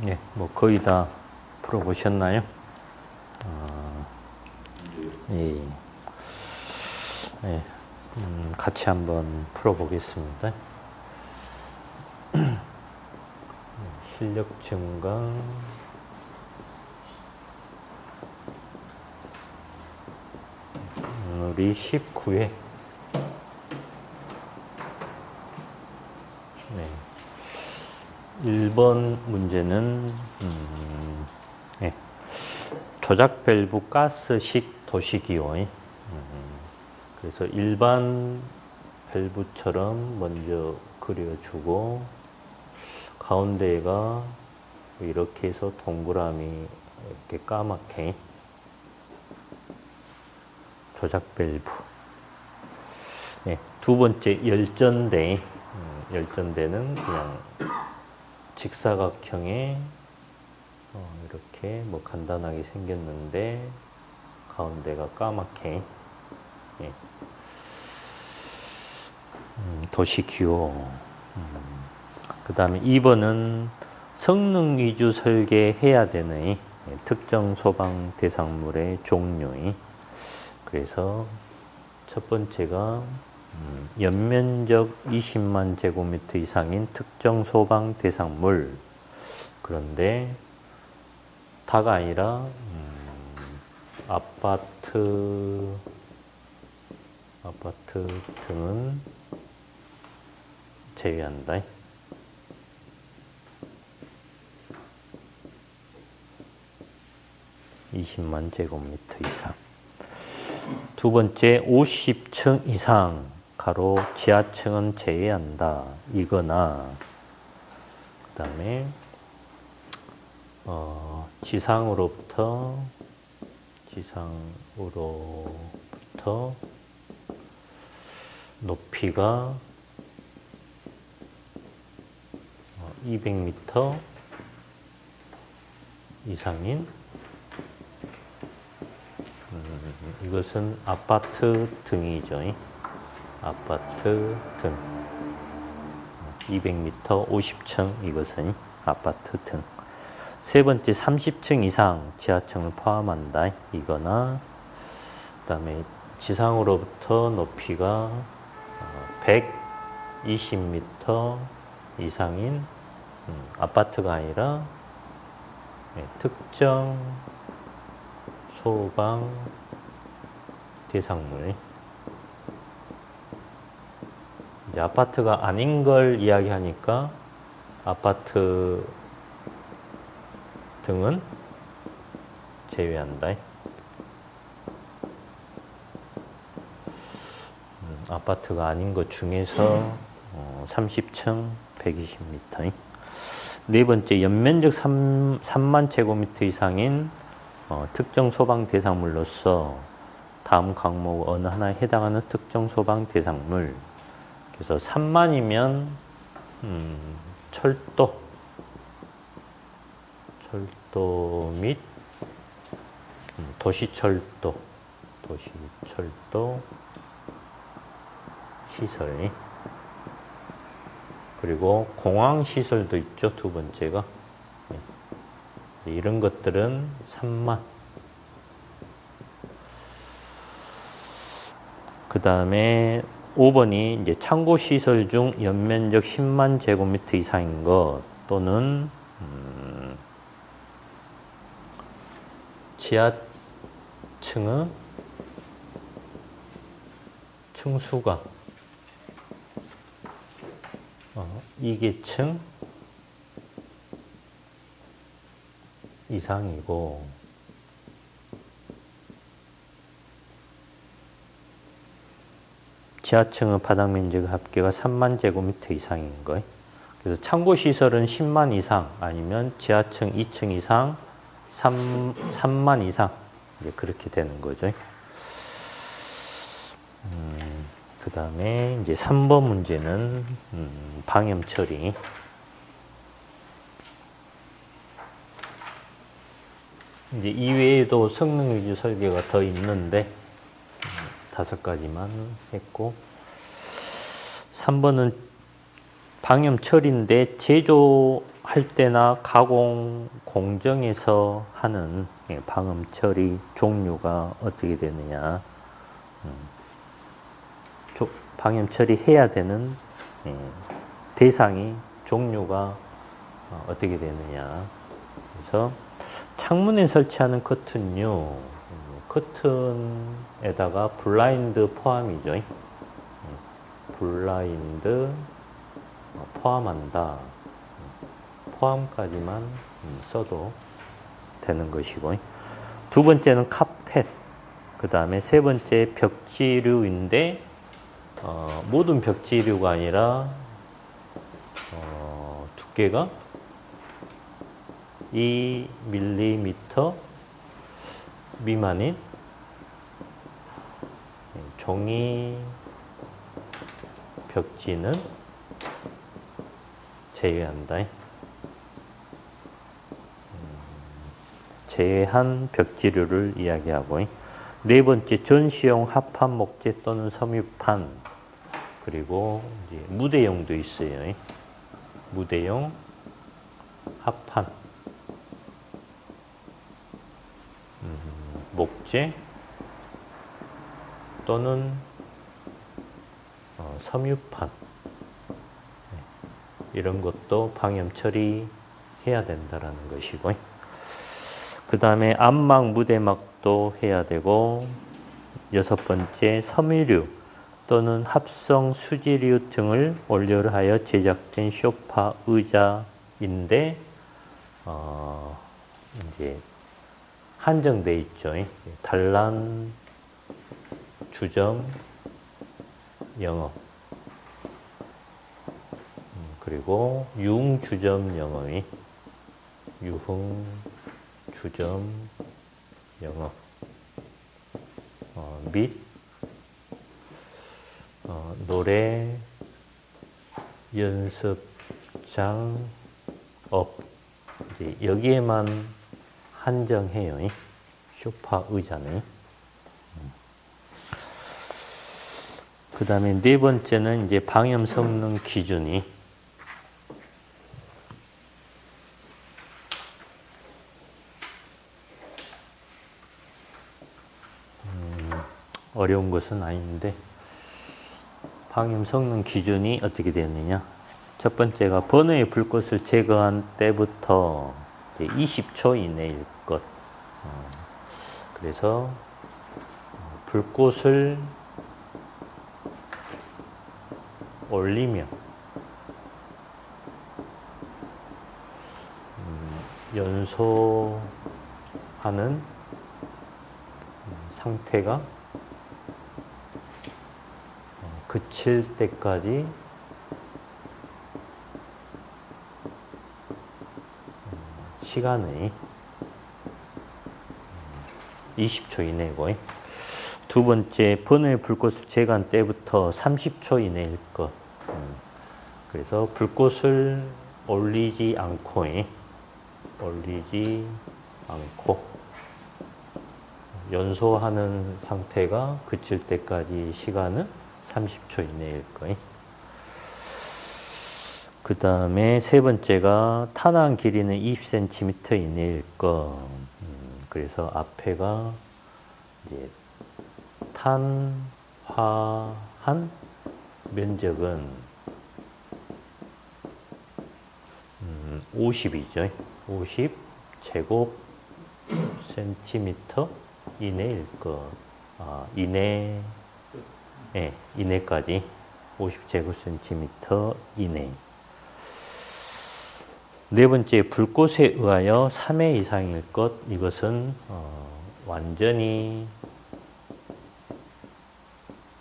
예, 뭐 거의 다 풀어보셨나요? 예, 예, 같이 한번 풀어보겠습니다. 실력 증강, 우리 19회. 네. 1번 문제는 예, 조작 밸브 가스식 도식이요. 그래서 일반 밸브처럼 먼저 그려주고 가운데가 이렇게 해서 동그라미 이렇게 까맣게 조작 밸브. 네, 두 번째 열전대. 열전대는 그냥 직사각형에 이렇게 뭐 간단하게 생겼는데 가운데가 까맣게 예. 도시기호. 그 다음에 2번은 성능 위주 설계해야 되는 특정 소방 대상물의 종류. 그래서 첫 번째가 연면적 20만 제곱미터 이상인 특정 소방 대상물. 그런데 다가 아니라 아파트 등은 제외한다. (20만 제곱미터 이상). 두 번째 50층 이상 가로 지하층은 제외한다. 이거나 그 다음에 지상으로부터 높이가 200m 이상인 이것은 아파트 등이죠. 아파트 등 200m 50층 이것은 아파트 등. 세 번째 30층 이상 지하층을 포함한다. 이거나 그 다음에 지상으로부터 높이가 120m 이상인 아파트가 아니라 특정 소방 대상물. 이제 아파트가 아닌 걸 이야기하니까 아파트 등은 제외한다. 아파트가 아닌 것 중에서 30층 120m. 네 번째 연면적 3만 제곱미터 이상인 특정 소방 대상물로서 다음 항목 어느 하나에 해당하는 특정 소방 대상물. 그래서 3만이면 철도 및 도시철도 시설. 그리고 공항시설도 있죠. 두 번째가. 이런 것들은 3만. 그 다음에 5번이 이제 창고시설 중 연면적 10만 제곱미터 이상인 것 또는 지하층의 층수가 2계층 이상이고 지하층의 바닥 면적 합계가 3만 제곱미터 이상인 거예요. 그래서 창고시설은 10만 이상 아니면 지하층 2층 이상 3만 이상 이제 그렇게 되는 거죠. 그 다음에 이제 3번 문제는 방염 처리. 이제 이외에도 성능 위주 설계가 더 있는데 5가지만 했고 3번은 방염 처리인데 할 때나 가공 공정에서 하는 방음 처리 종류가 어떻게 되느냐. 방음 처리해야 되는 대상이 종류가 어떻게 되느냐. 그래서 창문에 설치하는 커튼요. 커튼에다가 블라인드 포함이죠. 블라인드 포함한다. 포함까지만 써도 되는 것이고, 두 번째는 카펫, 그 다음에 세 번째 벽지류인데 모든 벽지류가 아니라 두께가 2mm 미만인 종이 벽지는 제외한다. 제외한 벽지류를 이야기하고, 네 번째 전시용 합판 목재 또는 섬유판, 그리고 이제 무대용도 있어요. 무대용 합판, 목재 또는 섬유판, 이런 것도 방염 처리해야 된다라는 것이고, 그 다음에 안막, 무대막도 해야 되고, 여섯 번째 섬유류 또는 합성 수지류 등을 원료로 하여 제작된 소파, 의자인데 이제 한정돼 있죠. 단란, 주점, 영업, 그리고 융, 주점, 영업이 유흥, 주점, 영업 및 노래, 연습장, 업, 이제 여기에만 한정해요. 소파, 의자는. 그 다음에 네 번째는 이제 방염 성능 기준이 어려운 것은 아닌데, 방염 성능 기준이 어떻게 되느냐. 첫 번째가 버너의 불꽃을 제거한 때부터 20초 이내일 것. 그래서 불꽃을 올리며 연소하는 상태가 그칠 때까지 시간이 20초 이내고, 두 번째 버너의 불꽃을 제거한 때부터 30초 이내일 것. 그래서 불꽃을 올리지 않고 연소하는 상태가 그칠 때까지 시간은 30초 이내일 거예요. 그 다음에 세 번째가 탄환 길이는 20cm 이내일 거. 그래서 앞에가 이제 탄화한 면적은 50이죠. 50 제곱 센티미터 이내일 거. 이내까지 50제곱센티미터 이내. 네 번째, 불꽃에 의하여 3회 이상일 것. 이것은 완전히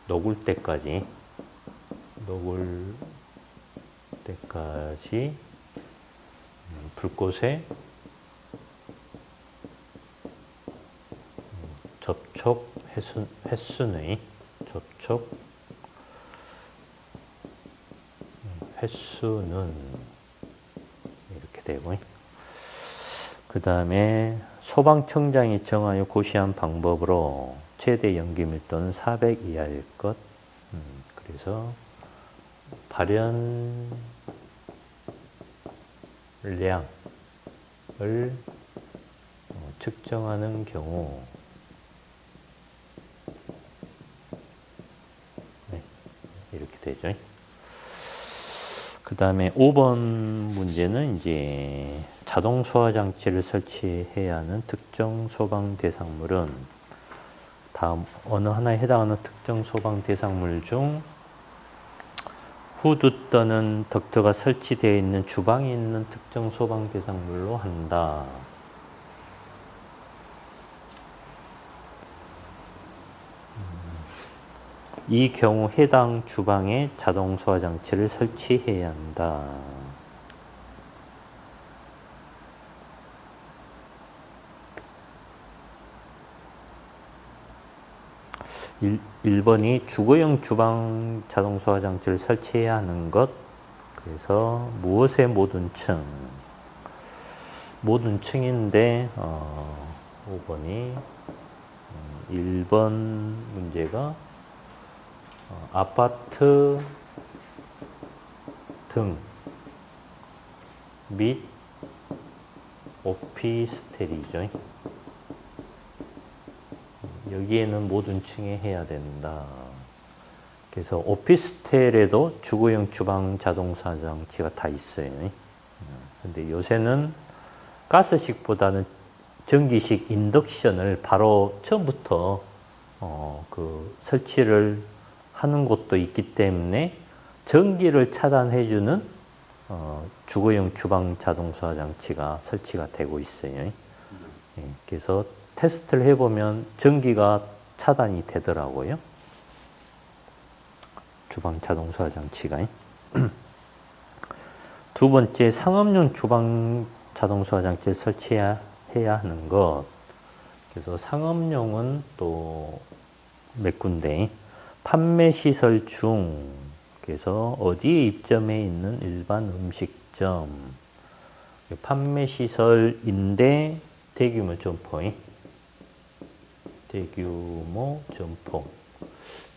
녹을 때까지 불꽃에 접촉 횟수는 이렇게 되고, 그 다음에 소방청장이 정하여 고시한 방법으로 최대 연기 밀도는 400 이하일 것. 그래서 발연 측정하는 경우 네, 이렇게 되죠. 그 다음에 5번 문제는 이제 자동 소화 장치를 설치해야 하는 특정 소방 대상물은 다음 어느 하나에 해당하는 특정 소방 대상물 중 후드 떠는 덕트가 설치되어 있는 주방에 있는 특정 소방 대상물로 한다. 이 경우 해당 주방에 자동 소화 장치를 설치해야 한다. 1번이 주거용 주방 자동 소화 장치를 설치해야 하는 것. 그래서 무엇의 모든 층? 모든 층인데 5번이 1번 문제가 아파트 등 및 오피스텔이죠. 여기에는 모든 층에 해야 된다. 그래서 오피스텔에도 주거용 주방 자동차 장치가 다 있어요. 근데 요새는 가스식보다는 전기식 인덕션을 바로 처음부터 그 설치를 하는 곳도 있기 때문에 전기를 차단해주는 주거용 주방 자동차 장치가 설치가 되고 있어요. 그래서 테스트를 해보면 전기가 차단이 되더라고요. 주방 자동 소화 장치가. 두 번째, 상업용 주방 자동 소화 장치를 설치해야 하는 것. 그래서 상업용은 또 몇 군데. 판매 시설 중, 그래서 어디에 입점해 있는 일반 음식점. 판매 시설인데 대규모 점포. 대규모 점포.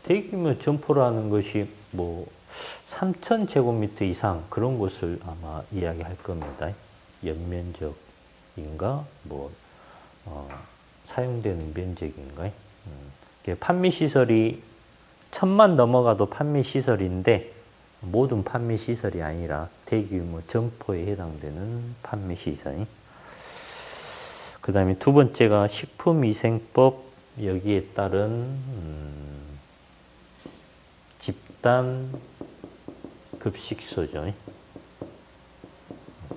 대규모 점포라는 것이 뭐 3,000제곱미터 이상 그런 곳을 아마 이야기할 겁니다. 연면적인가 뭐 사용되는 면적인가. 판매 시설이 1,000만 넘어가도 판매 시설인데 모든 판매 시설이 아니라 대규모 점포에 해당되는 판매 시설. 그 다음에 두 번째가 식품위생법 여기에 따른 집단 급식소죠.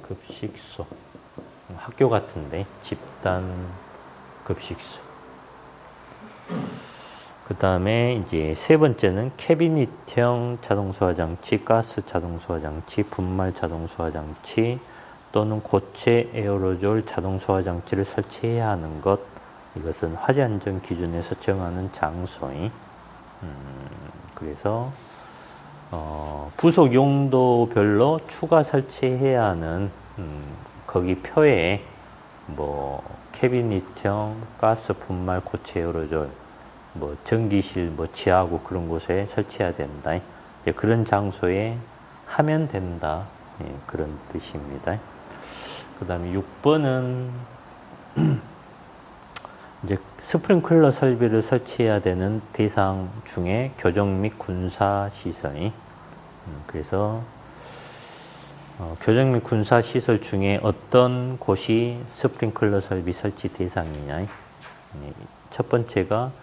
급식소. 학교 같은데 집단 급식소. 그 다음에 이제 세 번째는 캐비닛형 자동소화장치, 가스 자동소화장치, 분말 자동소화장치 또는 고체 에어로졸 자동소화장치를 설치해야 하는 것. 이것은 화재안전 기준에서 정하는 장소인. 그래서 부속 용도별로 추가 설치해야 하는 거기 표에 뭐 캐비닛형 가스 분말 고체 에어로졸 뭐 전기실 뭐 지하구 그런 곳에 설치해야 된다. 그런 장소에 하면 된다. 예, 그런 뜻입니다. 그 다음에 6번은 이제 스프링클러 설비를 설치해야 되는 대상 중에 교정 및 군사 시설. 그래서 교정 및 군사 시설 중에 어떤 곳이 스프링클러 설비 설치 대상이냐. 첫 번째가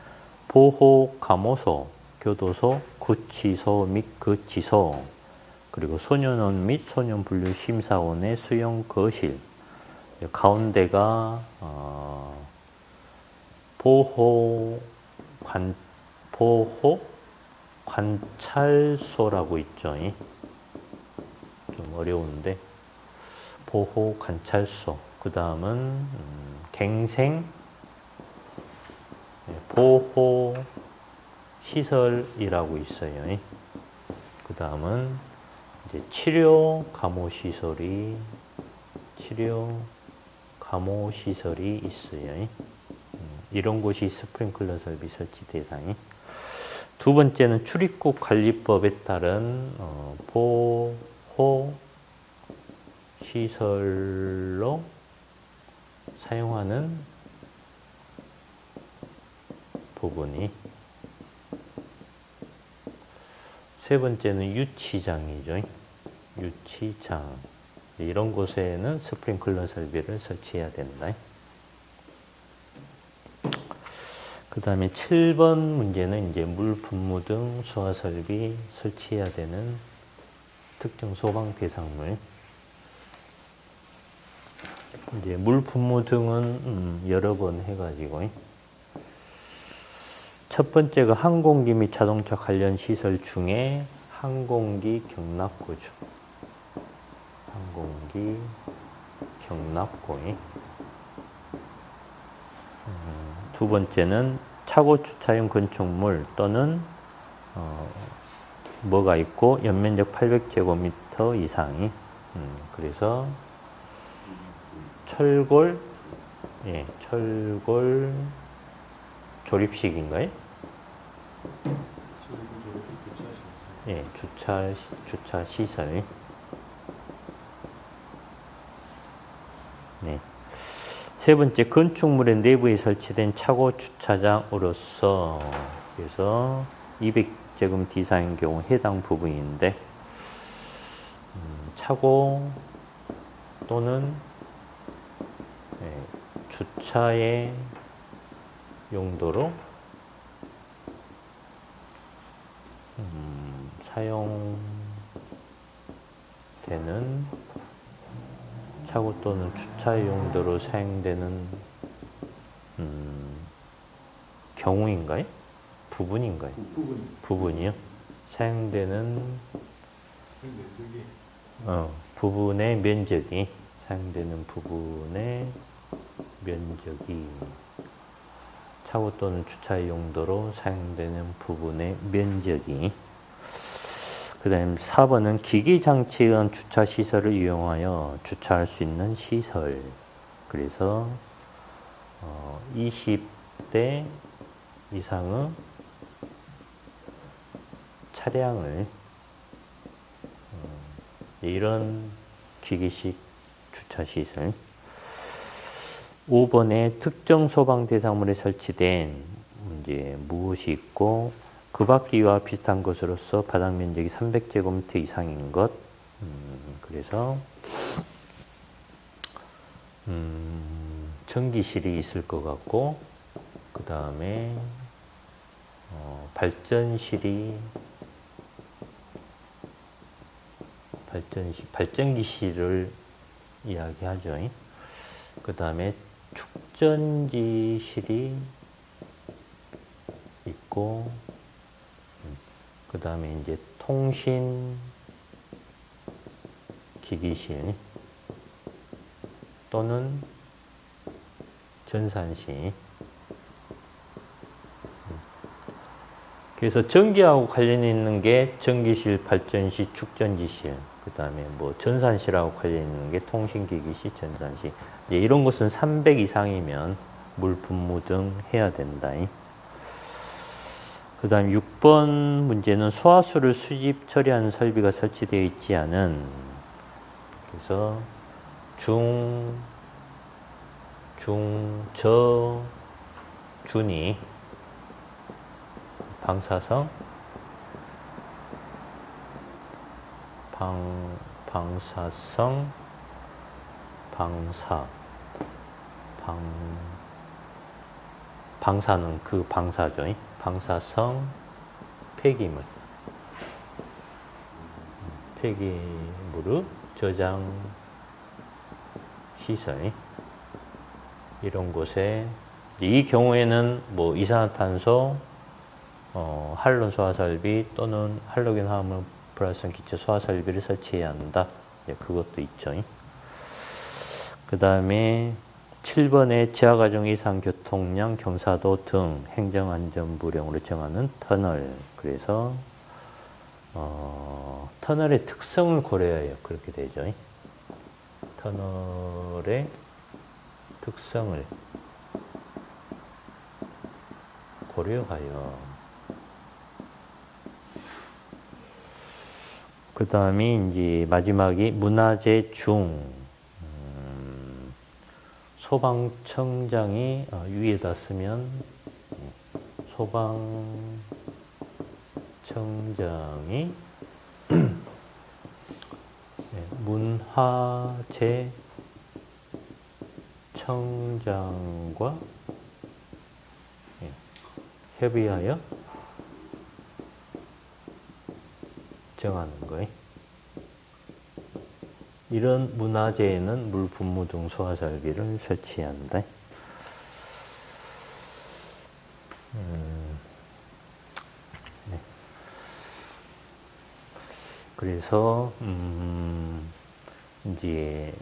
보호 감호소, 교도소, 구치소 및 거치소, 그리고 소년원 및 소년분류 심사원의 수용 거실. 가운데가 보호 관찰소라고 있죠. 좀 어려운데 보호 관찰소. 그 다음은 갱생 보호 시설이라고 있어요. 그 다음은 이제 치료 감호 시설이 있어요. 이런 곳이 스프링클러 설비 설치 대상이. 두 번째는 출입국 관리법에 따른 보호 시설로 사용하는 부분이, 세 번째는 유치장이죠. 유치장. 이런 곳에는 스프링클러 설비를 설치해야 된다. 그 다음에 7번 문제는 이제 물 분무 등 수화 설비 설치해야 되는 특정 소방 대상물. 이제 물 분무 등은 여러 번 해가지고, 첫 번째가 항공기 및 자동차 관련 시설 중에 항공기 경납고죠. 항공기 경납고. 두 번째는 차고 주차용 건축물 또는 뭐가 있고 연면적 800제곱미터 이상이, 그래서 철골, 예, 철골 조립식인가요? 예, 주차 시설. 네. 세 번째, 건축물의 내부에 설치된 차고 주차장으로서, 그래서 200제곱미터 이상인 경우 해당 부분인데, 차고 또는 주차의 용도로 사용되는, 차고 또는 주차 용도로 사용되는 경우인가요? 부분인가요? 부분이요? 사용되는 부분의 면적이, 사용되는 부분의 면적이, 차고 또는 주차 용도로 사용되는 부분의 면적이. 그 다음에 4번은 기기장치에 의한 주차시설을 이용하여 주차할 수 있는 시설. 그래서 20대 이상의 차량을, 이런 기기식 주차시설. 5번에 특정 소방 대상물에 설치된 이제 무엇이 있고 그 밖이와 비슷한 것으로서 바닥 면적이 300제곱미터 이상인 것. 그래서 전기실이 있을 것 같고, 그 다음에 발전기실을 이야기하죠. 그 다음에 축전지실이 있고, 그 다음에 이제 통신기기실 또는 전산실. 그래서 전기하고 관련 있는 게 전기실, 발전실, 축전지실, 그 다음에 뭐 전산실하고 관련 있는 게 통신기기실, 전산실. 이런 것은 300 이상이면 물 분무 등 해야 된다. 그 다음 6번 문제는 수화수를 수집 처리하는 설비가 설치되어 있지 않은, 그래서 준이 방사성, 방사는 그 방사죠. 방사성 폐기물의 저장 시설, 이런 곳에, 이 경우에는 뭐 이산화탄소, 할론 소화설비 또는 할로겐 화합물 불활성 기체 소화설비를 설치해야 한다. 그것도 있죠. 그 다음에 7번에 지하가정 이상 교통량, 경사도 등 행정안전부령으로 정하는 터널. 그래서 터널의 특성을 고려해야 그렇게 되죠. 터널의 특성을 고려하여. 그 다음에 이제 마지막이 문화재 중. 소방청장이 위에다 쓰면 소방청장이 문화재 청장과 협의하여 정하는 거예요. 이런 문화재에는 물, 분무 등 소화설비를 설치해야 한다. 네. 그래서 이제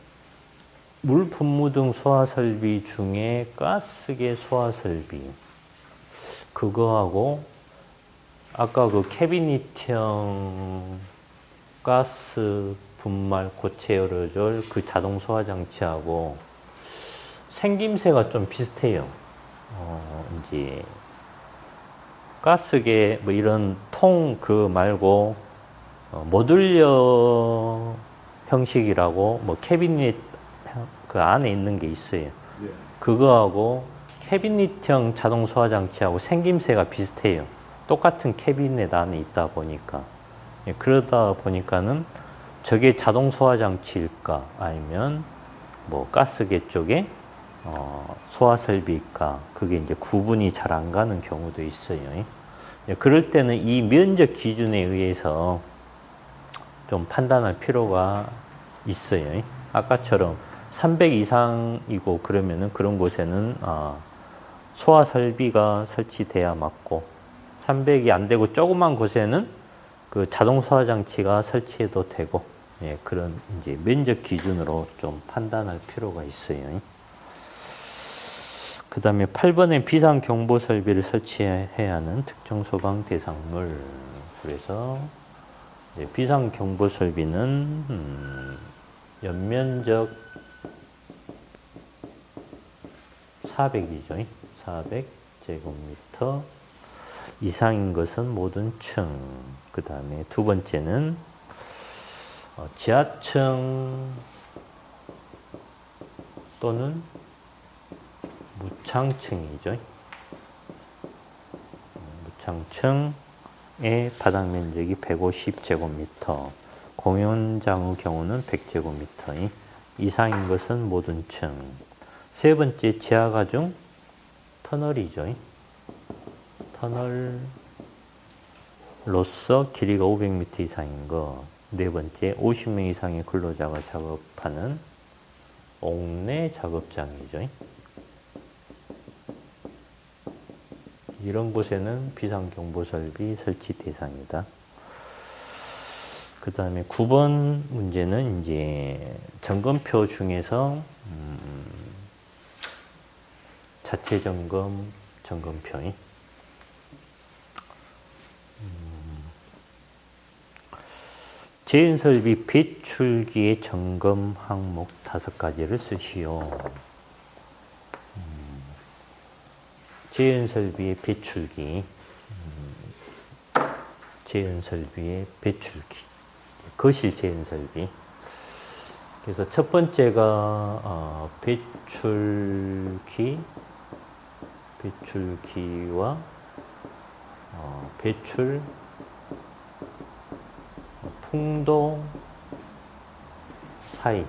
물, 분무 등 소화설비 중에 가스계 소화설비 그거하고 아까 그 캐비닛형 가스 분말 고체 에어로졸 그 자동 소화 장치하고 생김새가 좀 비슷해요. 이제 가스계 뭐 이런 통 그 말고 모듈러 형식이라고 뭐 캐비닛 그 안에 있는 게 있어요. 네. 그거하고 캐비닛형 자동 소화 장치하고 생김새가 비슷해요. 똑같은 캐비닛 안에 있다 보니까. 그러다 보니까는 저게 자동 소화 장치일까 아니면 뭐 가스계 쪽에 소화 설비일까 그게 이제 구분이 잘 안 가는 경우도 있어요. 그럴 때는 이 면적 기준에 의해서 좀 판단할 필요가 있어요. 아까처럼 300 이상이고 그러면은 그런 곳에는 소화 설비가 설치돼야 맞고 300이 안 되고 조그만 곳에는 그 자동 소화 장치가 설치해도 되고 그런 이제 면적 기준으로 좀 판단할 필요가 있어요. 그 다음에 8번에 비상 경보 설비를 설치해야 하는 특정 소방 대상물. 그래서 비상 경보 설비는 연면적 400이죠. 400제곱미터 이상인 것은 모든 층. 그 다음에 두 번째는 지하층 또는 무창층이죠. 무창층의 바닥 면적이 150제곱미터, 공연장의 경우는 100제곱미터 이상인 것은 모든 층. 세 번째 지하가중 터널이죠. 터널로서 길이가 500m 이상인 거. 네 번째 50명 이상의 근로자가 작업하는 옥내 작업장이죠. 이런 곳에는 비상경보설비 설치 대상이다. 그 다음에 9번 문제는 이제 점검표 중에서 자체 점검, 점검표. 제은설비 배출기의 점검 항목 5가지를 쓰시오. 제은설비의 배출기, 제은설비의 배출기, 거실 제은설비. 그래서 첫 번째가 배출기와 배출 풍도 사이.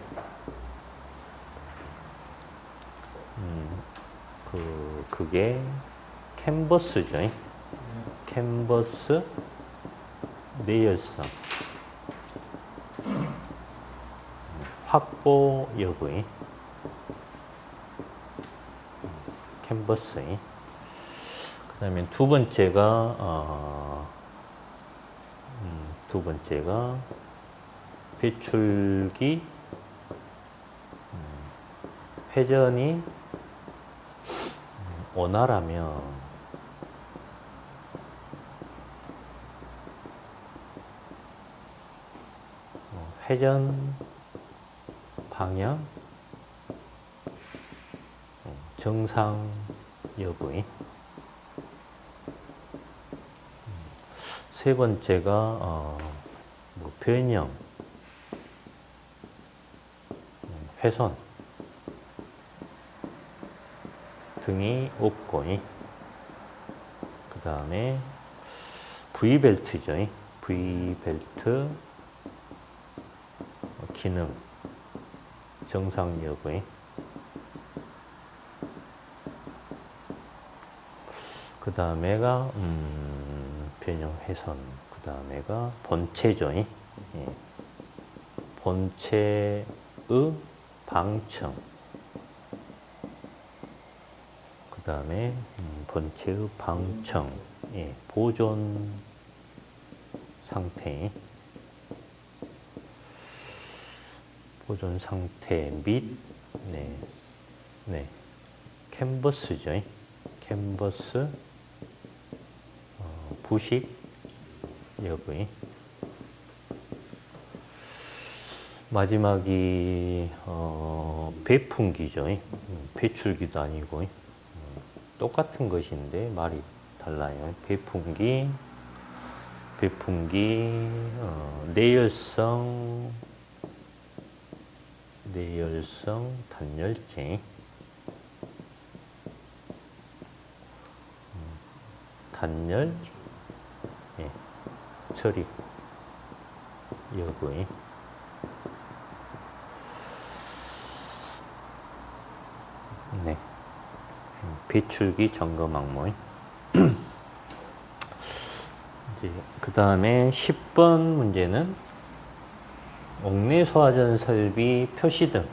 그게 캔버스죠. 캔버스 내열성. 확보 여부의 캔버스의. 그 다음에 두 번째가 배출기 회전이 원활하면 회전 방향 정상 여부의. 세 번째가 뭐 변형, 훼손 등이 없고, 그 다음에 V벨트죠. V벨트 기능 정상 여부의 그 다음에가 변형 훼손, 그 다음에가 본체죠. 본체의 방청, 그 다음에 본체의 방청, 보존 상태, 보존 상태 및 캔버스죠. 캔버스 부식 여부의 마지막이 배풍기죠. 배출기도 아니고 똑같은 것인데 말이 달라요. 배풍기 내열성 단열재, 단열 처리 여부의 배출기 점검 항목. 그 다음에 10번 문제는 옥내 소화전 설비 표시등,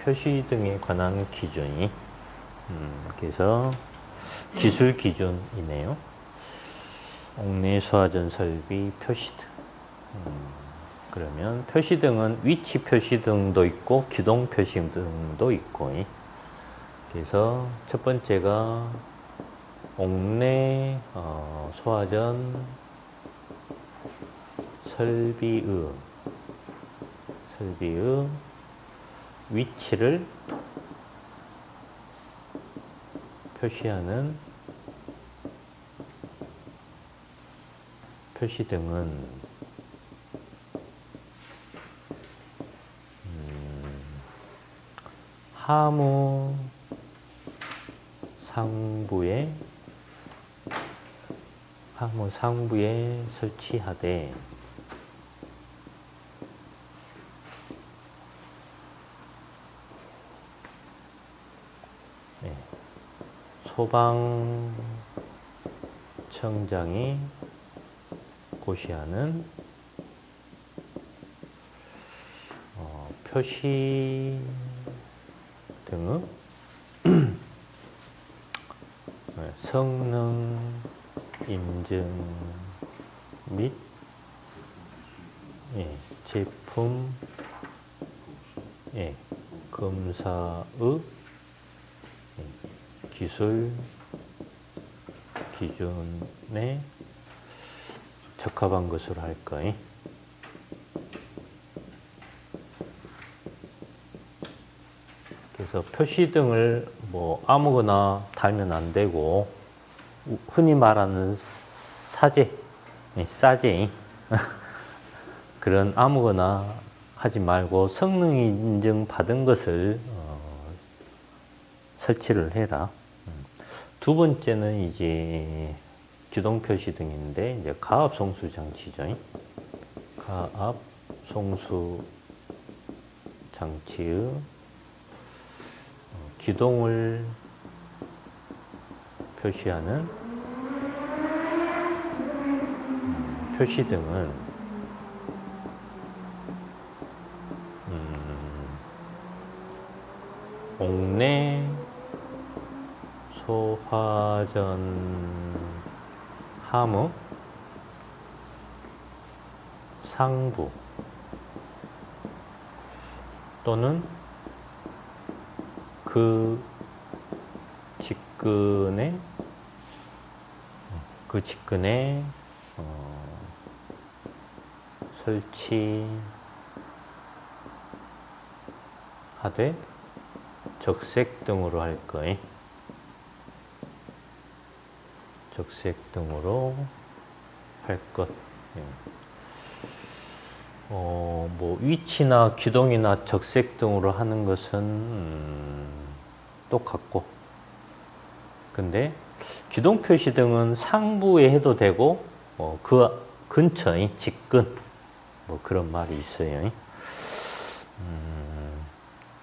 표시등에 관한 기준이, 그래서 기술 기준이네요. 옥내 소화전 설비 표시등. 그러면 표시등은 위치 표시등도 있고 기동 표시등도 있고, 그래서 첫 번째가 옥내 소화전 설비의 위치를 표시하는 표시등은 하무 상부에 설치하되 소방청장이 고시하는 표시 등의 성능 인증 및 제품 검사의 기술 기준에 적합한 것으로 할 거예요. 그래서 표시등을 뭐 아무거나 달면 안 되고, 흔히 말하는 사제, 싸제 그런 아무거나 하지 말고 성능 인증 받은 것을 설치를 해라. 두 번째는 이제 기동 표시등인데, 이제 가압 송수 장치죠. 가압 송수 장치의 기동을 표시하는 표시등은 옥내 소화전 하무 상부 또는 그 직근에 설치하되 적색 등으로 할 거예요. 적색 등으로 할 것. 뭐 위치나 기동이나 적색 등으로 하는 것은 똑같고, 근데 기동 표시 등은 상부에 해도 되고 그 근처에 직근 뭐 그런 말이 있어요.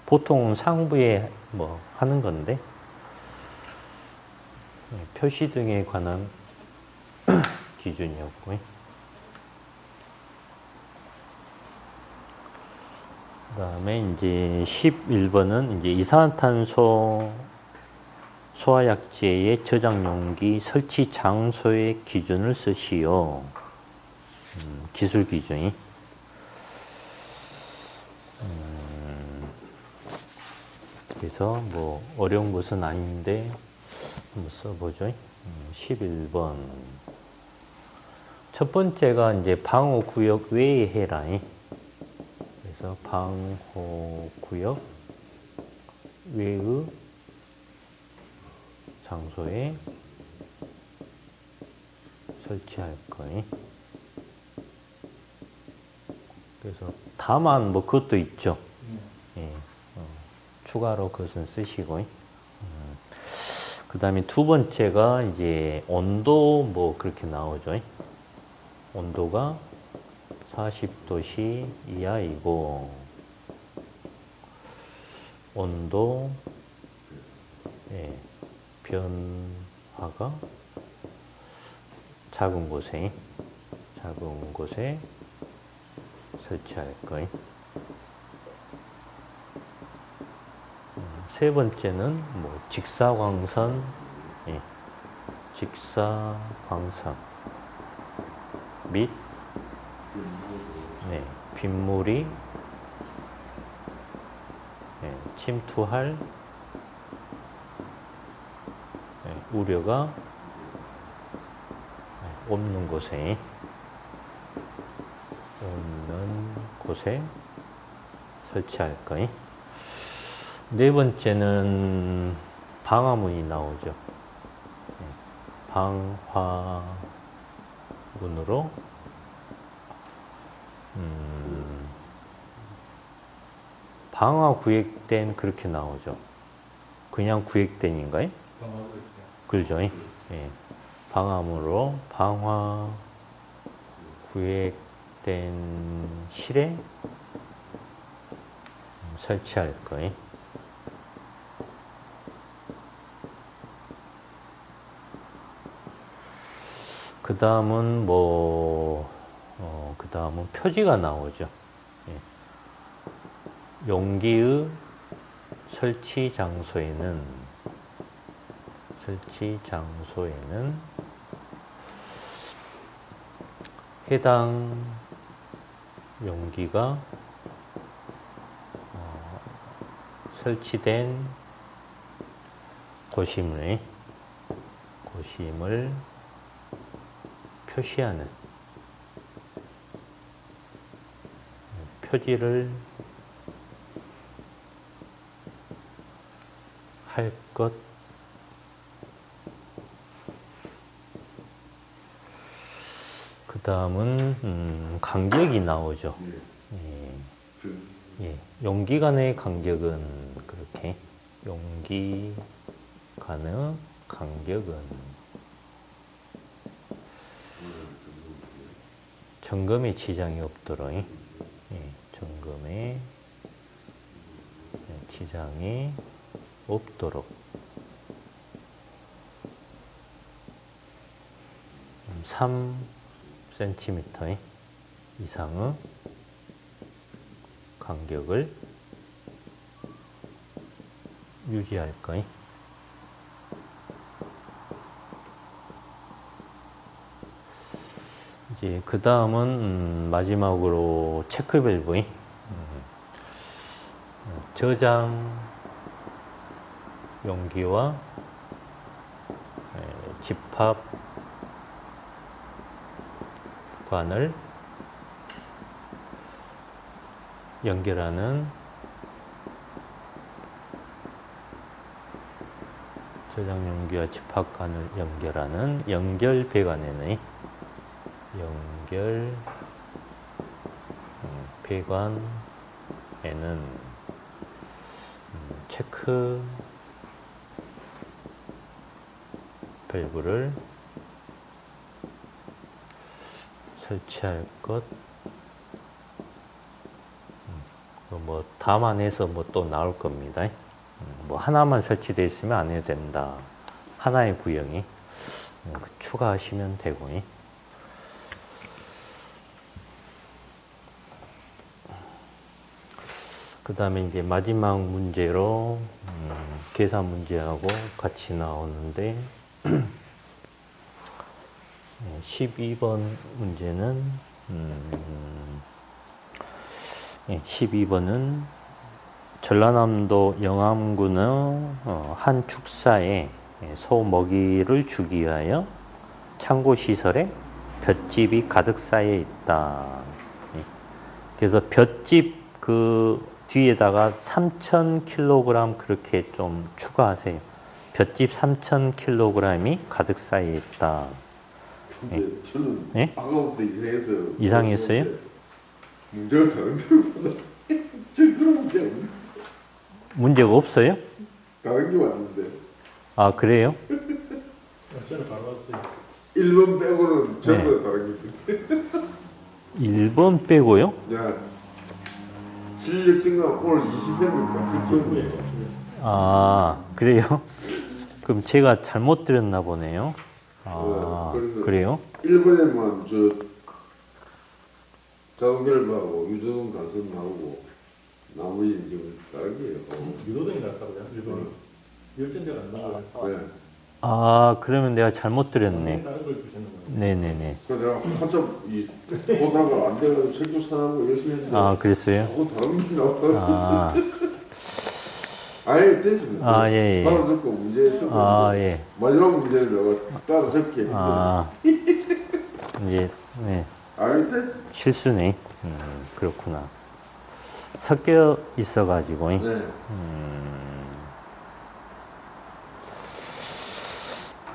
보통 상부에 뭐 하는 건데 표시 등에 관한 기준이었고요. 그다음에 이제 11번은 이제 이산화탄소 소화약제의 저장 용기 설치 장소의 기준을 쓰시오. 기술 기준이. 그래서 뭐 어려운 것은 아닌데 한번 써보죠. 11번. 첫 번째가 이제 방호구역 외의 해라인. 그래서 방호구역 외의 장소에 설치할 거니. 그래서 다만 뭐 그것도 있죠. 예, 추가로 그것은 쓰시고. 그 다음에 두 번째가 이제 온도 뭐 그렇게 나오죠. 온도가 40도씨 이하이고, 온도 예, 변화가 작은 곳에 설치할 거예요. 세 번째는 뭐 직사광선, 예, 직사광선 및 네, 빗물이 침투할 우려가 없는 곳에 설치할 거예요. 네 번째는 방화문이 나오죠. 방화문으로 방화구획된 그렇게 나오죠. 그냥 구획된인가요? 그렇죠. 예. 방화문으로 방화구획된 실에 설치할 거예요. 그 다음은 그 다음은 표지가 나오죠. 예. 용기의 설치 장소에는 해당 용기가 설치된 고심을 표시하는 표지를 할 것. 그 다음은 간격이 나오죠. 예, 용기 간의 간격은 그렇게, 용기 간의 간격은 점검에 지장이 없도록, 점검에 지장이 없도록 3cm 이상의 간격을 유지할 거예요. 이제 그 다음은 마지막으로 체크밸브, 저장 용기와 집합관을 연결하는 저장 용기와 집합관을 연결하는 연결배관에는 배관에는 체크 밸브를 설치할 것. 뭐 담안해서 뭐 또 나올 겁니다. 뭐 하나만 설치되어 있으면 안 해도 된다. 하나의 구형이 추가하시면 되고. 그 다음에 이제 마지막 문제로 계산 문제하고 같이 나오는데 12번 문제는 12번은 전라남도 영암군의 한 축사에 소 먹이를 주기 위하여 창고시설에 볏짚이 가득 쌓여 있다. 그래서 볏짚 그 뒤에다가 3,000kg 그렇게 좀 추가하세요. 볏짚 3,000kg이 가득 쌓여 있다. 근데 저는 예? 아까부터 이상했어요. 이상했어요? 문제가 다른 데보다 저 그런 문제 없는데 문제가 없어요? 다른 게 왔는데 아, 그래요? 저는 바로 왔어요. 1번 빼고는 전부 다 다른 게 있는데 1번 빼고요? 야 실력 증가 오늘 20회입니까? 후에 아, 그래요? 그럼 제가 잘못 들었나 보네요. 아, 그래요? 1번에만 저 자동결부하고 유도동 간섭 나오고 나머지는 지금 다른 게요. 유도등이 났다고요? 일본이 열전대가 안 나와요. 네. 아, 그러면 내가 잘못 들었네. 다른 걸 주시는 거예요. 네네네. 그래서 내가 한참 보다가 안 되고 색조 사하고 열심히 했는데 아, 그랬어요? 그거 다른 게 나와. 아, 아예 되지. 아, 예, 예. 바로 듣고 문제 쓰고 아, 예. 마지막 문제를 내가 따로 적게. 아, 이제, 네. 아예 돼? 실수네. 그렇구나. 섞여 있어가지고. 네.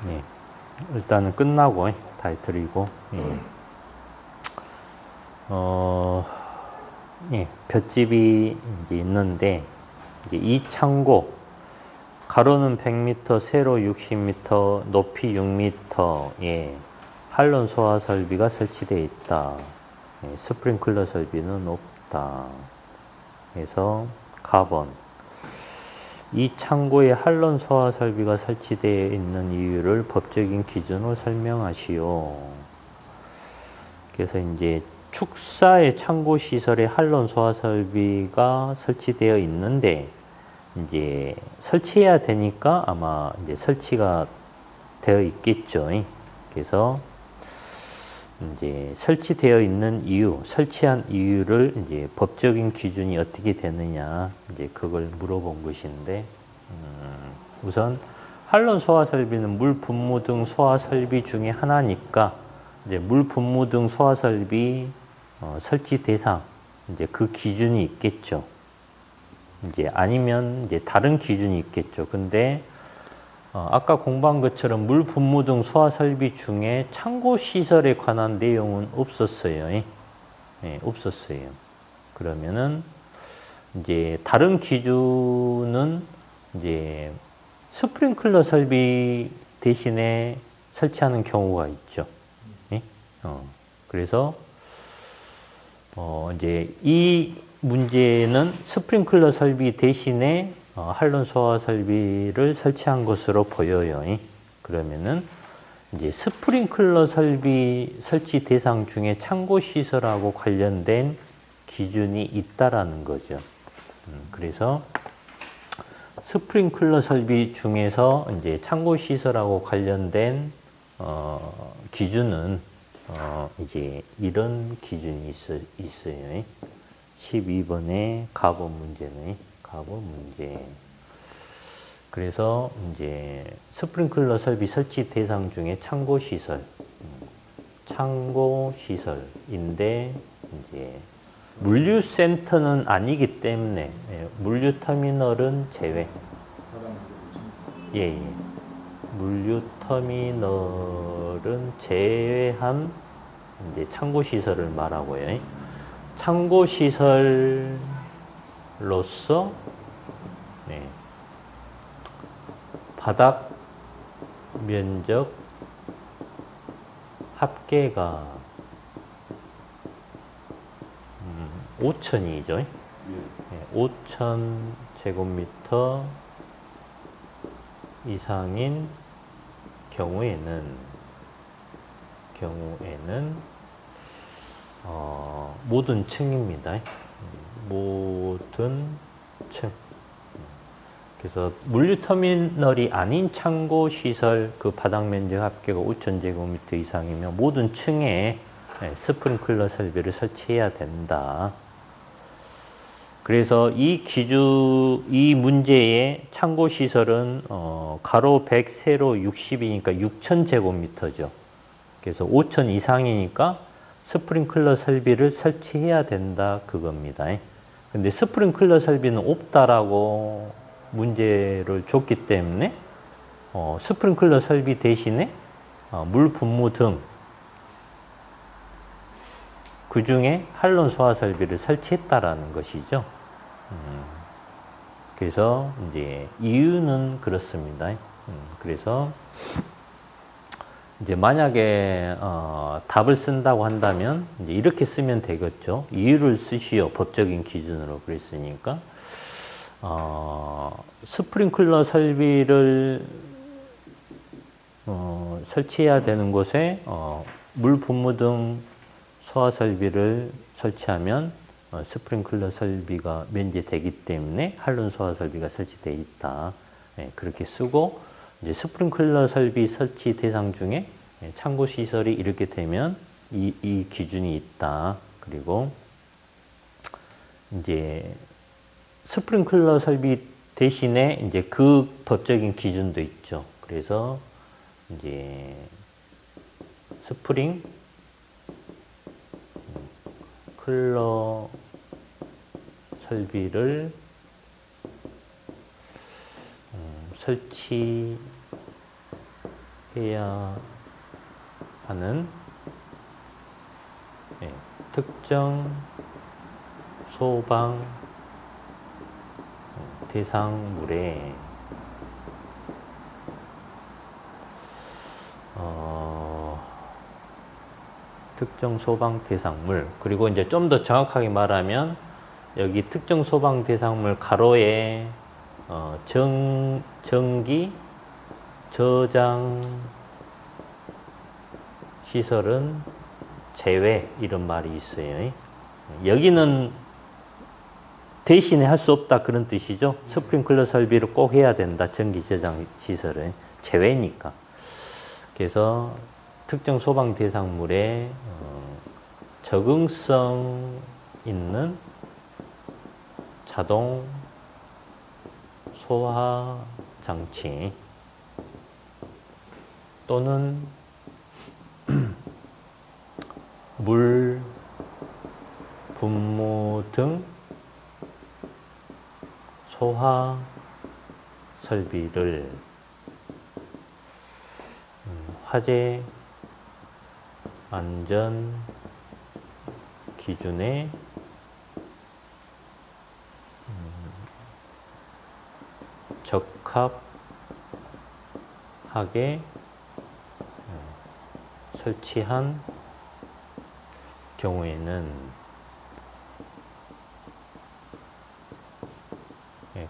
네. 일단은 끝나고 다 드리고. 예, 볏짚이 이제 있는데, 이제 이 창고, 가로는 100m, 세로 60m, 높이 6m에 한론 소화 설비가 설치되어 있다. 예, 스프링클러 설비는 없다. 그래서 가번. 이 창고에 한론 소화 설비가 설치되어 있는 이유를 법적인 기준으로 설명하시오. 그래서 이제 축사의 창고 시설에 한론 소화 설비가 설치되어 있는데 이제 설치해야 되니까 아마 이제 설치가 되어 있겠죠. 그래서 이제 설치되어 있는 이유, 설치한 이유를 이제 법적인 기준이 어떻게 되느냐, 이제 그걸 물어본 것인데, 우선 한론 소화 설비는 물 분무 등 소화 설비 중에 하나니까 이제 물 분무 등 소화 설비 설치 대상 이제 그 기준이 있겠죠. 이제 아니면 이제 다른 기준이 있겠죠. 근데 아까 공부한 것처럼 물 분무 등 소화 설비 중에 창고 시설에 관한 내용은 없었어요. 예, 없었어요. 그러면은 이제 다른 기준은 이제 스프링클러 설비 대신에 설치하는 경우가 있죠. 예? 그래서 이제 이 문제는 스프링클러 설비 대신에 한론 소화 설비를 설치한 것으로 보여요. 그러면은 이제 스프링클러 설비 설치 대상 중에 창고 시설하고 관련된 기준이 있다라는 거죠. 그래서 스프링클러 설비 중에서 이제 창고 시설하고 관련된 기준은 이제 이런 기준이 있어요. 12번의 가번 문제는 가번 문제. 그래서 이제 스프링클러 설비 설치 대상 중에 창고 시설인데 이제 물류센터는 아니기 때문에 물류 터미널은 제외. 예. 물류 터미널은 제외한 이제 창고 시설을 말하고요. 창고 시설로서 네, 바닥 면적 합계가 5,000이죠. 예. 5,000 제곱미터 이상인 경우에는 모든 층입니다. 모든 층. 그래서 물류터미널이 아닌 창고시설 그 바닥 면적 합계가 5,000제곱미터 이상이면 모든 층에 스프링클러 설비를 설치해야 된다. 그래서 이 문제의 창고시설은 가로 100, 세로 60이니까 6,000제곱미터죠. 그래서 5,000 이상이니까 스프링클러 설비를 설치해야 된다 그겁니다. 근데 스프링클러 설비는 없다라고 문제를 줬기 때문에 스프링클러 설비 대신에 물 분무 등 그 중에 한론 소화 설비를 설치했다라는 것이죠. 그래서 이제 이유는 그렇습니다. 그래서 이제 만약에 답을 쓴다고 한다면 이제 이렇게 쓰면 되겠죠. 이유를 쓰시오. 법적인 기준으로 그랬으니까 스프링클러 설비를 설치해야 되는 곳에 물 분무 등 소화 설비를 설치하면 스프링클러 설비가 면제되기 때문에 한론 소화 설비가 설치되어 있다. 그렇게 쓰고 이제 스프링클러 설비 설치 대상 중에 창고 시설이 이렇게 되면 이 기준이 있다. 그리고 이제 스프링클러 설비 대신에 이제 그 법적인 기준도 있죠. 그래서 이제 스프링 클러 설비를 설치해야 하는 특정 소방 대상물에 특정 소방 대상물 그리고 이제 좀 더 정확하게 말하면 여기 특정 소방 대상물 가로에 전기 저장 시설은 제외 이런 말이 있어요. 여기는 대신에 할 수 없다 그런 뜻이죠. 스프링클러 설비를 꼭 해야 된다. 전기 저장 시설은 제외니까. 그래서 특정 소방 대상물에 적응성 있는 자동 소화 장치 또는 물 분무 등 소화 설비를 화재 안전 기준에 적합하게 설치한 경우에는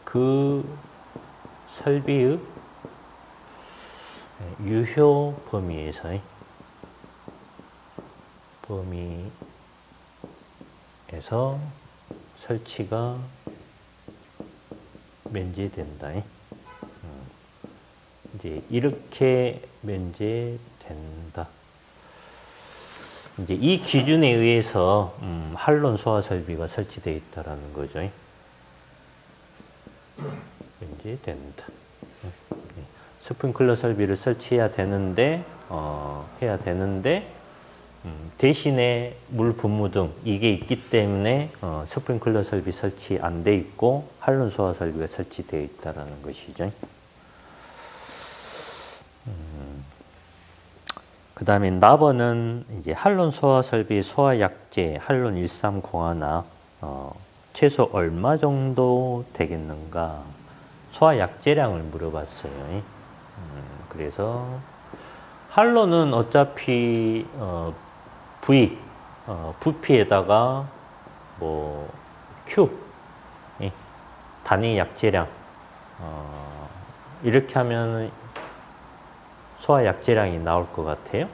그 설비의 유효 범위에서 설치가 면제된다. 이제 이렇게 면제된다. 이제 이 기준에 의해서 한론 소화 설비가 설치되어 있다라는 거죠. 면제된다. 스프링클러 설비를 설치해야 되는데 대신에 물 분무 등 이게 있기 때문에 스프링클러 설비 설치 안 돼 있고 한론 소화 설비가 설치되어 있다라는 것이죠. 그 다음에 나버는 이제 한론 소화 설비 소화 약제 한론 1301 최소 얼마 정도 되겠는가 소화 약제량을 물어봤어요. 그래서 한론은 어차피 V 부피에다가 뭐 Q 단위 약제량 이렇게 하면 소화 약제량이 나올 것 같아요.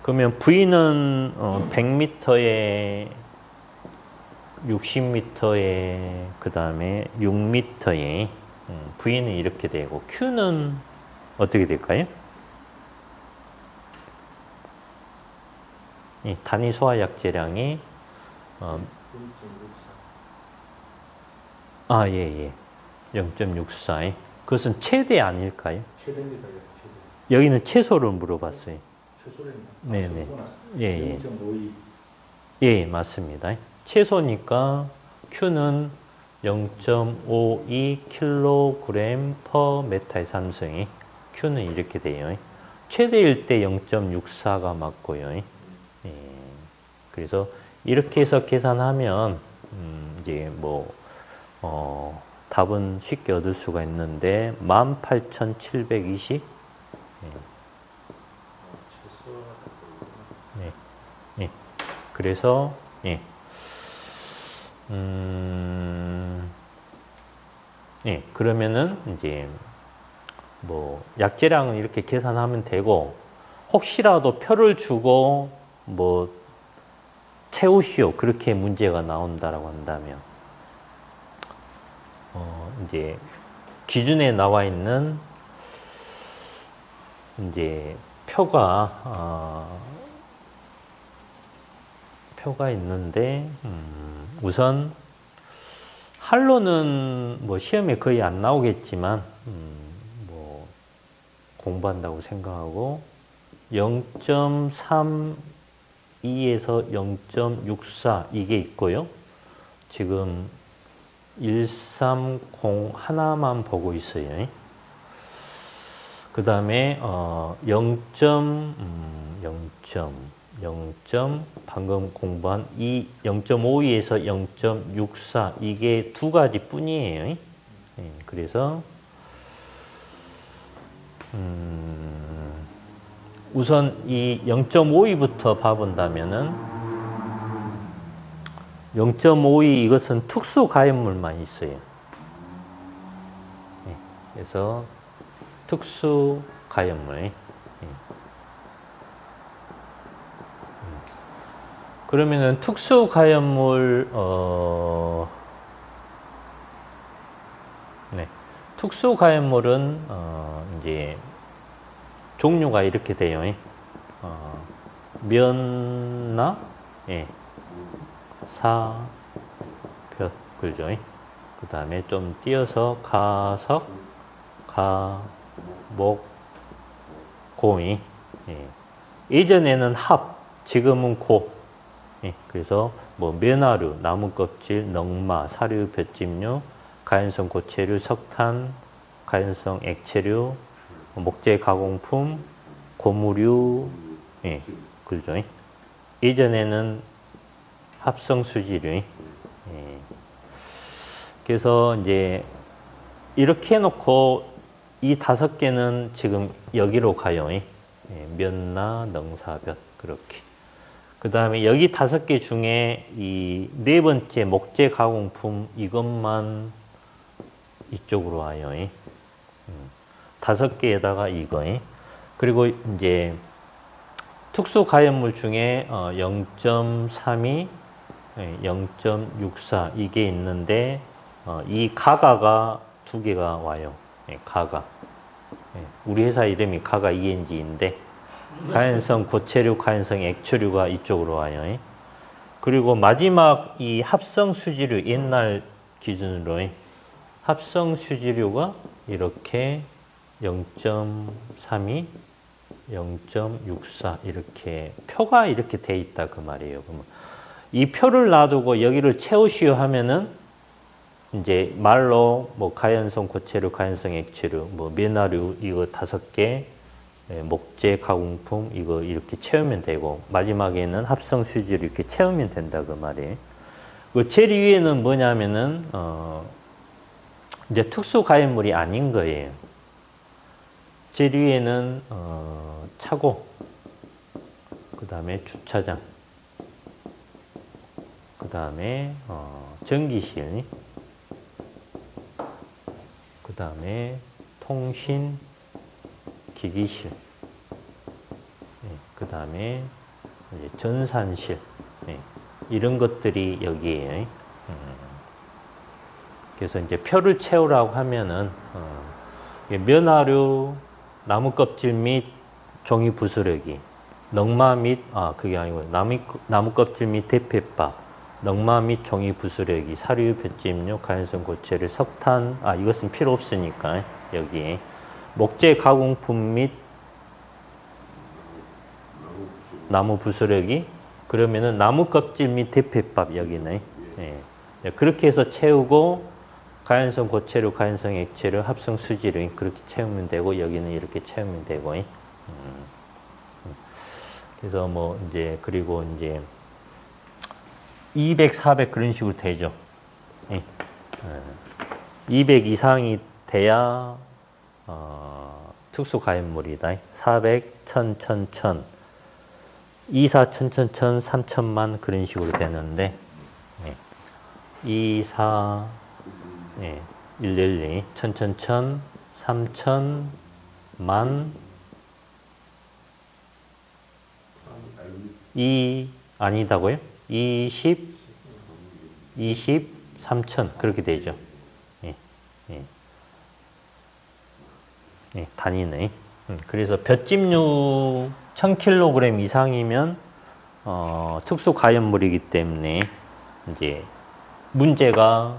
그러면 V는 100m에 60m에 그 다음에 6m에 V는 이렇게 되고 Q는 어떻게 될까요? 이 단위 소화 약제량이 0.64. 그것은 최대 아닐까요? 최대입니다. 최대. 여기는 최소를 물어봤어요. 최소입니다. 네네. 예. 0.52. 예, 맞습니다. 최소니까 Q는 0.52kg/m의 삼성이 Q는 이렇게 돼요. 최대일 때 0.64가 맞고요. 예. 그래서 이렇게 해서 계산하면 이제 뭐 답은 쉽게 얻을 수가 있는데 18,720. 예. 그래서 그러면은 이제 뭐 약제량은 이렇게 계산하면 되고 혹시라도 표를 주고 뭐 채우시오 그렇게 문제가 나온다라고 한다면 이제 기준에 나와 있는 이제 표가 있는데 우선 한로는 뭐 시험에 거의 안 나오겠지만 뭐 공부한다고 생각하고 0.32에서 0.64 이게 있고요. 지금 130 하나만 보고 있어요. 그 다음에 0. 방금 공부한 0.52에서 0.64 이게 두 가지 뿐이에요. 그래서 우선 이 0.52부터 봐본다면은 0.52 이것은 특수 가연물만 있어요. 그래서 특수 가연물. 그러면은 특수 가연물 특수 가연물은 이제 종류가 이렇게 돼요. 면나 사볕 그죠? 그 다음에 좀 띄어서 가석, 가목, 고이. 예전에는 합, 지금은 고. 그래서 뭐 면화류, 나무 껍질, 넝마, 사료, 볏짚류, 가연성 고체류, 석탄, 가연성 액체류, 목재 가공품, 고무류, 그죠? 예전에는 합성 수지류. 그래서 이제 이렇게 해놓고 이 5개는 지금 여기로 가요. 면나, 넝사볕 그렇게. 그 다음에 여기 5개 중에 이 4번째 목재 가공품 이것만 이쪽으로 와요. 5개에다가 이거. 그리고 이제 특수 가연물 중에 0.32, 0.64 이게 있는데 이 가가가 2개가 와요. 가가. 우리 회사 이름이 가가 ENG인데 가연성 고체류, 가연성 액체류가 이쪽으로 와요. 그리고 마지막 이 합성 수지류 옛날 기준으로 합성 수지류가 이렇게 0.32, 0.64 이렇게 표가 이렇게 돼 있다 그 말이에요. 그러면 이 표를 놔두고 여기를 채우시오 하면은 이제 말로 뭐 가연성 고체류, 가연성 액체류, 뭐 면화류 이거 5개 목재, 가공품 이거 이렇게 채우면 되고 마지막에는 합성 수지를 이렇게 채우면 된다 그 말이에요. 그 제일 위에는 뭐냐면은 이제 특수 가연물이 아닌 거예요. 제일 위에는 차고, 그 다음에 주차장, 그 다음에 전기실, 그 다음에 통신 기기실, 그 다음에 전산실, 이런 것들이 여기에요. 그래서 이제 표를 채우라고 하면은 면화류, 나무 껍질 및 종이 부스러기, 넉마 및 그게 아니고 나무 껍질 및 대패밥, 넉마 및 종이 부스러기, 사료, 볏짚류, 가연성 고체를 석탄, 이것은 필요 없으니까 여기에 목재 가공품 및 나무 부스러기, 그러면은 나무 껍질 및 대패밥 여기네. 예. 그렇게 해서 채우고 가연성 고체류, 가연성 액체를 합성 수지를 그렇게 채우면 되고 여기는 이렇게 채우면 되고. 그래서 뭐 이제 그리고 이제 200, 400 그런 식으로 되죠. 200 이상이 돼야 특수 가연물이다. 400, 1000, 1000, 1000, 2, 4, 1000, 1000, 1000, 3000만 그런 식으로 되는데 2, 4, 112, 1000, 1000, 1000, 3000, 만, 2 아니다고요? 20, 20, 3000 그렇게 되죠. 단위네. 그래서 볏짚류 1000kg 이상이면 특수 가연물이기 때문에 이제 문제가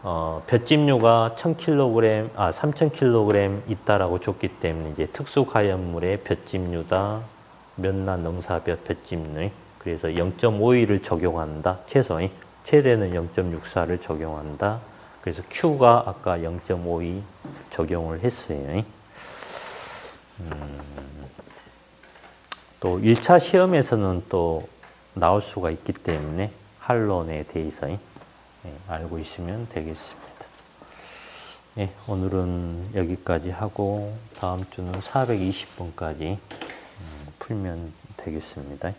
볏짚류가 1000kg, 3000kg 있다라고 줬기 때문에 이제 특수 가연물의 볏짚류다, 면나 능사볕 볏짚류. 그래서 0.52를 적용한다. 최대는 0.64를 적용한다. 그래서 Q가 아까 0.52 적용을 했어요. 또 1차 시험에서는 또 나올 수가 있기 때문에 한론에 대해서 알고 있으면 되겠습니다. 오늘은 여기까지 하고 다음 주는 420번까지 풀면 되겠습니다.